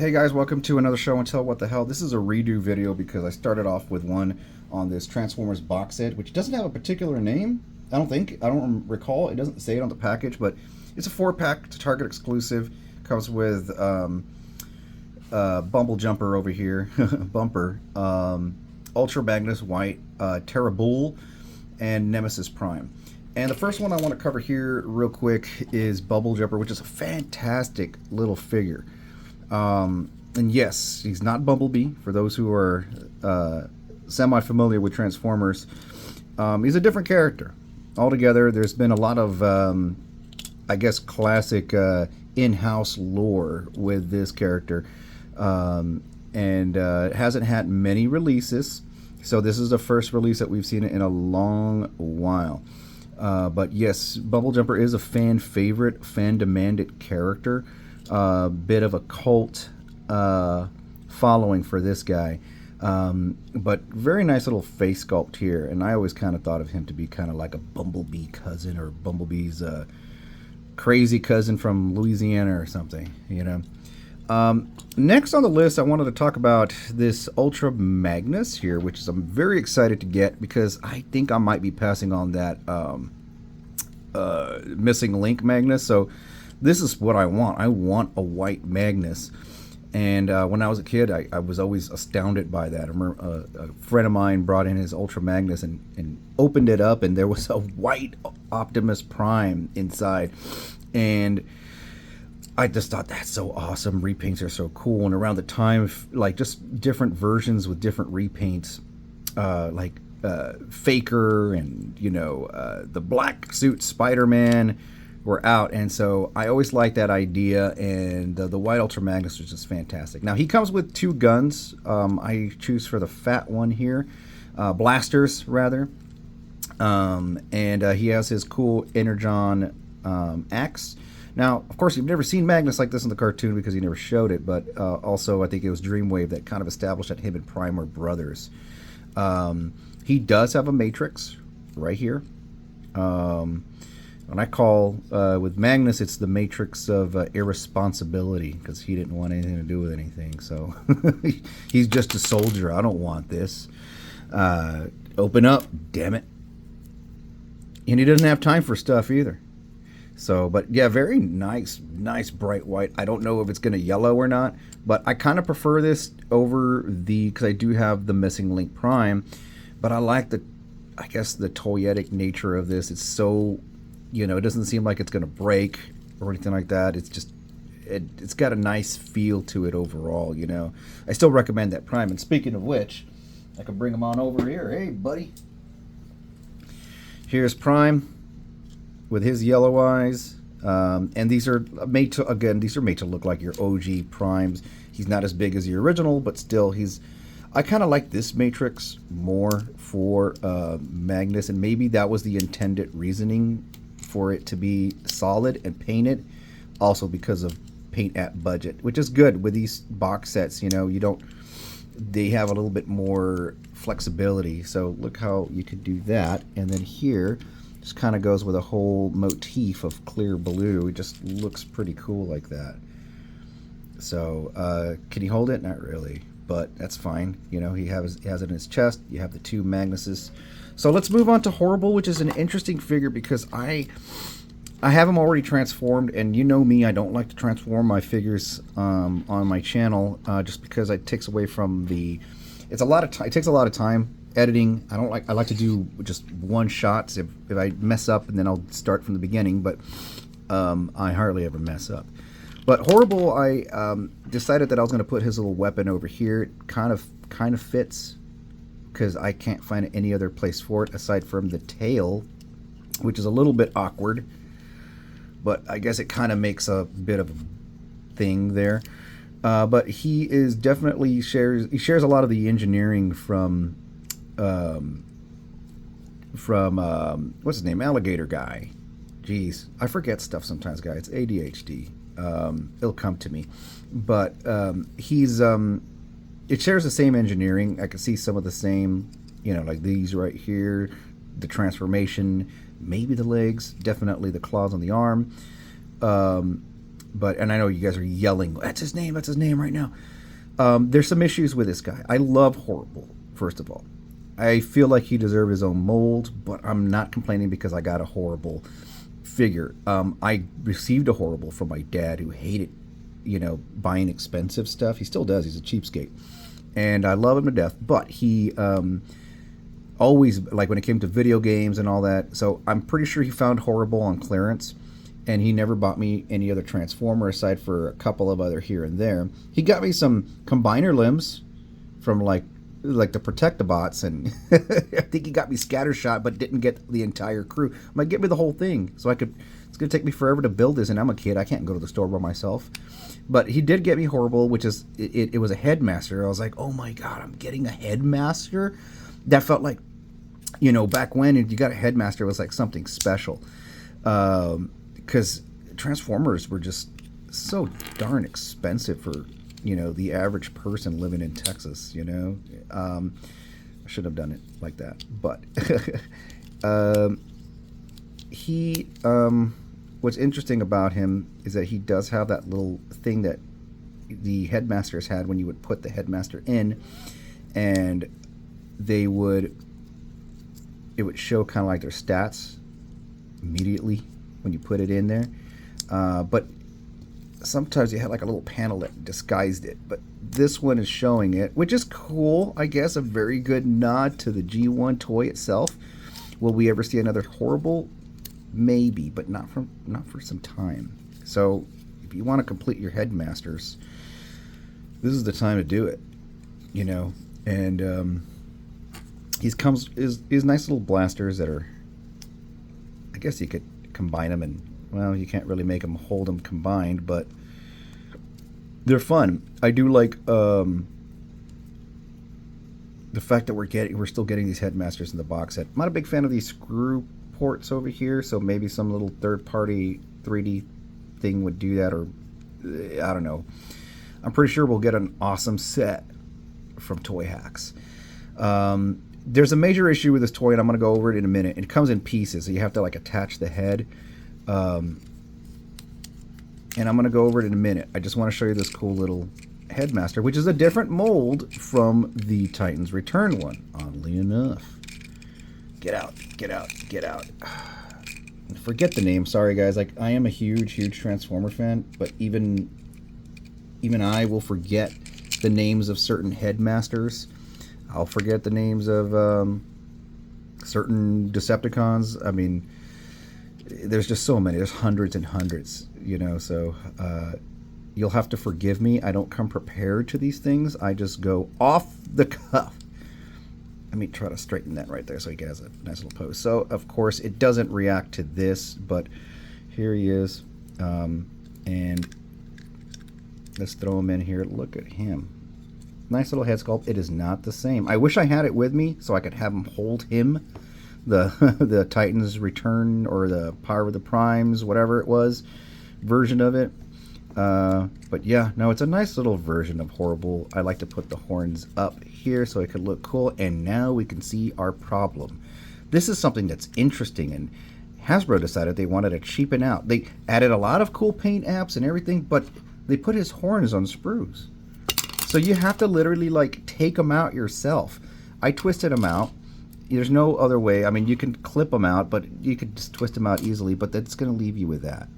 Hey guys, welcome to another show and tell. What the hell? This is a redo video because I started off with one on this Transformers box set, which doesn't have a particular name. I don't think. I don't recall. It doesn't say it on the package, but it's a 4-pack to Target exclusive. Comes with Bumble Jumper over here, Bumper, Ultra Magnus White, Terra Bull, and Nemesis Prime. And the first one I want to cover here real quick is Bubble Jumper, which is a fantastic little figure. And yes, he's not Bumblebee. For those who are semi-familiar with Transformers, he's a different character altogether. There's been a lot of, I guess, classic in-house lore with this character, and it hasn't had many releases. So this is the first release that we've seen it in a long while. But yes, Bubble Jumper is a fan favorite, fan demanded character. Bit of a cult following for this guy, but very nice little face sculpt here. And I always kind of thought of him to be kind of like a Bumblebee cousin, or Bumblebee's crazy cousin from Louisiana or something, you know. Next on the list, I wanted to talk about this Ultra Magnus here, which is I'm very excited to get because I think I might be passing on that missing link Magnus. So this is what I want. I want a white Magnus. And when I was a kid, I was always astounded by that. I remember a friend of mine brought in his Ultra Magnus and opened it up, and there was a white Optimus Prime inside. And I just thought that's so awesome. Repaints are so cool. And around the time, like just different versions with different repaints, like Faker and, you know, the black suit Spider-Man were out, and so I always liked that idea, and the white Ultra Magnus was just fantastic. Now he comes with 2 guns. I choose for the fat one here, blasters rather, and he has his cool Energon axe. Now, of course, you've never seen Magnus like this in the cartoon because he never showed it, but also I think it was Dreamwave that kind of established that him and Prime were brothers. He does have a Matrix right here. And I call, with Magnus, it's the Matrix of irresponsibility, because he didn't want anything to do with anything. So he's just a soldier. I don't want this. Open up, damn it. And he doesn't have time for stuff either. So, but yeah, very nice bright white. I don't know if it's going to yellow or not, but I kind of prefer this over because I do have the missing link Prime. But I like I guess the toyetic nature of this. It's so, you know, it doesn't seem like it's going to break or anything like that. It's just, it's got a nice feel to it overall, you know. I still recommend that Prime. And speaking of which, I can bring him on over here. Hey, buddy. Here's Prime with his yellow eyes. And these are made to, again, these are made to look like your OG Primes. He's not as big as the original, but still I kind of like this Matrix more for Magnus, and maybe that was the intended reasoning for it to be solid and painted, also because of paint at budget, which is good with these box sets. You know, they have a little bit more flexibility. So look how you could do that, and then here just kind of goes with a whole motif of clear blue. It just looks pretty cool like that. So can he hold it? Not really, but that's fine. You know, he has it in his chest. You have the 2 Magnuses. So let's move on to Horrible, which is an interesting figure because I have him already transformed, and you know me, I don't like to transform my figures on my channel just because it takes away from it's a lot of time. It takes a lot of time editing. I like to do just one shot. If I mess up, and then I'll start from the beginning, but I hardly ever mess up. But Horrible, I decided that I was going to put his little weapon over here. It kind of fits, because I can't find any other place for it aside from the tail, which is a little bit awkward, but I guess it kind of makes a bit of a thing there. But he is definitely shares a lot of the engineering from what's his name, Alligator Guy. Jeez, I forget stuff sometimes, guys. It's ADHD. It'll come to me, but he's it shares the same engineering. I can see some of the same, you know, like these right here, the transformation, maybe the legs, definitely the claws on the arm. But, and I know you guys are yelling, that's his name right now. There's some issues with this guy. I love Horrible, first of all. I feel like he deserved his own mold, but I'm not complaining because I got a Horrible figure. I received a Horrible from my dad, who hated, buying expensive stuff. He still does. He's a cheapskate. And I love him to death, but he always, like when it came to video games and all that, so I'm pretty sure he found Horrible on clearance, and he never bought me any other Transformer aside for a couple of other here and there. He got me some Combiner limbs from like the Protectobots, and I think he got me Scattershot, but didn't get the entire crew. I'm like, get me the whole thing, so I could. It's gonna take me forever to build this, and I'm a kid. I can't go to the store by myself. But he did get me Horrible, which is it was a Headmaster. I was like, oh my god, I'm getting a Headmaster. That felt like, back when you got a Headmaster, it was like something special. Because Transformers were just so darn expensive for the average person living in Texas. I should have done it like that, but he what's interesting about him is that he does have that little thing that the Headmasters had when you would put the Headmaster in, and it would show kind of like their stats immediately when you put it in there, but sometimes you had like a little panel that disguised it, but this one is showing it, which is cool, I guess. A very good nod to the G1 toy itself. Will we ever see another Horrible? Maybe, but not for some time. So if you want to complete your Headmasters, this is the time to do it. And his nice little blasters that are, I guess you could combine them, and well, you can't really make them hold them combined, but they're fun. I do like the fact that we're still getting these Headmasters in the box set. I'm not a big fan of these screw ports over here, so maybe some little third-party 3D thing would do that, or I don't know. I'm pretty sure we'll get an awesome set from Toy Hacks. There's a major issue with this toy, and I'm going to go over it in a minute. It comes in pieces, so you have to like attach the head. And I'm going to go over it in a minute. I just want to show you this cool little Headmaster, which is a different mold from the Titans Return one, oddly enough. Get out, get out, get out. Forget the name. Sorry, guys. Like, I am a huge Transformer fan, but even I will forget the names of certain Headmasters. I'll forget the names of certain Decepticons. I mean, there's just so many. There's hundreds and hundreds, so you'll have to forgive me. I don't come prepared to these things. I just go off the cuff. Let me try to straighten that right there so he has a nice little pose. So, of course, it doesn't react to this, but here he is. And let's throw him in here. Look at him. Nice little head sculpt. It is not the same. I wish I had it with me so I could have him hold him. The Titans Return, or the Power of the Primes, whatever it was, version of it. But yeah, no, it's a nice little version of Horrible. I like to put the horns up here so it could look cool, and now we can see our problem. This is something that's interesting, and Hasbro decided they wanted to cheapen out. They added a lot of cool paint apps and everything, but they put his horns on sprues. So you have to literally like take them out yourself. I twisted them out. There's no other way. I mean, you can clip them out, but you could just twist them out easily, but that's going to leave you with that.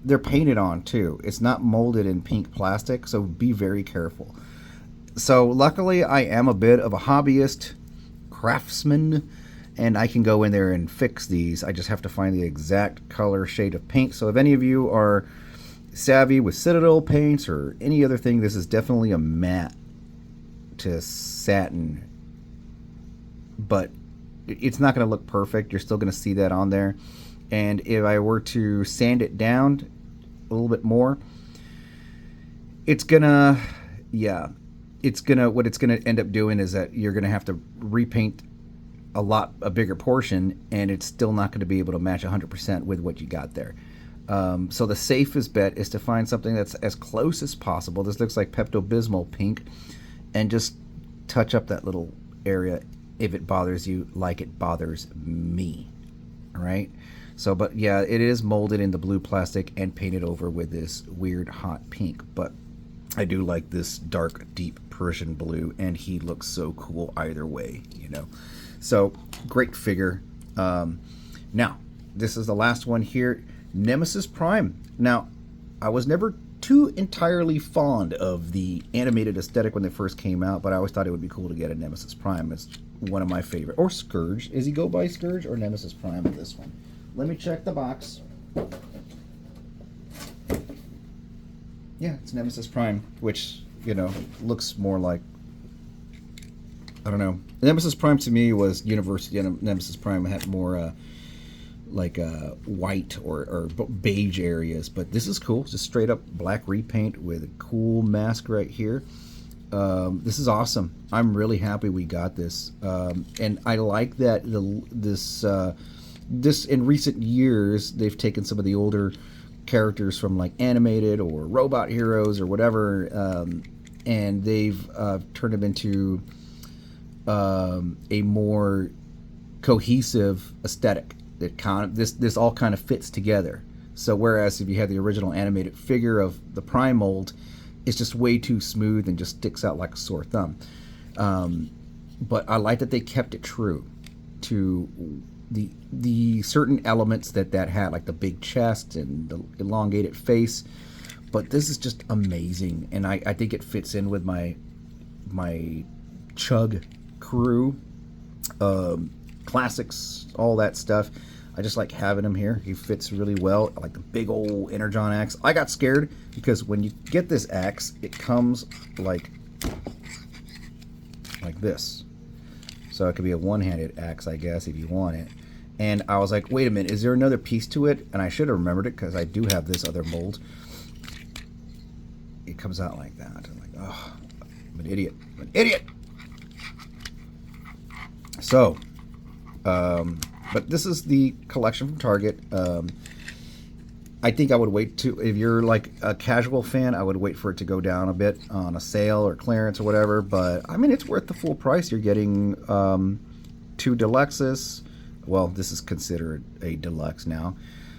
They're painted on too. It's not molded in pink plastic, so be very careful. So luckily I am a bit of a hobbyist craftsman, and I can go in there and fix these. I just have to find the exact color shade of paint. So if any of you are savvy with Citadel paints or any other thing, this is definitely a matte to satin, but it's not going to look perfect. You're still going to see that on there. And if I were to sand it down a little bit more, it's gonna, what it's gonna end up doing is that you're gonna have to repaint a bigger portion, and it's still not going to be able to match 100% with what you got there. So the safest bet is to find something that's as close as possible. This looks like Pepto-Bismol pink, and just touch up that little area if it bothers you like it bothers me. All right. So, but yeah, it is molded in the blue plastic and painted over with this weird hot pink. But I do like this dark, deep Persian blue, and he looks so cool either way, you know. So, great figure. Now, this is the last one here, Nemesis Prime. Now, I was never too entirely fond of the animated aesthetic when they first came out, but I always thought it would be cool to get a Nemesis Prime. It's one of my favorite. Or Scourge. Is he go by Scourge or Nemesis Prime in this one? Let me check the box. Yeah, it's Nemesis Prime, which, you know, looks more like, I don't know. Nemesis Prime to me was University. Nemesis Prime had more white or beige areas, but this is cool. Just straight up black repaint with a cool mask right here. This is awesome. I'm really happy we got this, and I like that this in recent years they've taken some of the older characters from like animated or robot heroes or whatever, and they've turned them into a more cohesive aesthetic. That kind of, this all kind of fits together. So whereas if you had the original animated figure of the Prime mold, it's just way too smooth and just sticks out like a sore thumb. But I like that they kept it true to the certain elements that had, like the big chest and the elongated face. But this is just amazing, and I think it fits in with my Chug crew, classics, all that stuff. I just like having him here. He fits really well. I like the big old Energon axe. I got scared because when you get this axe, it comes like this. So it could be a one-handed axe, I guess, if you want it. And I was like, wait a minute, is there another piece to it? And I should have remembered it because I do have this other mold. It comes out like that. I'm like, oh, I'm an idiot. I'm an idiot. So, but this is the collection from Target. I think I would wait to, if you're like a casual fan, I would wait for it to go down a bit on a sale or clearance or whatever. But I mean, it's worth the full price. You're getting 2 deluxes. Well, this is considered a deluxe now.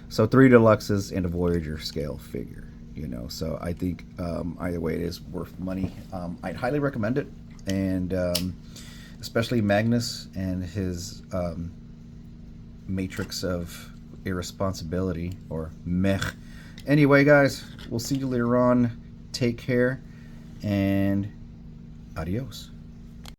So 3 deluxes and a Voyager scale figure. You know, so I think either way it is worth money. I'd highly recommend it, and especially Magnus and his matrix of irresponsibility, or mech. Anyway, guys, we'll see you later on. Take care, and adios.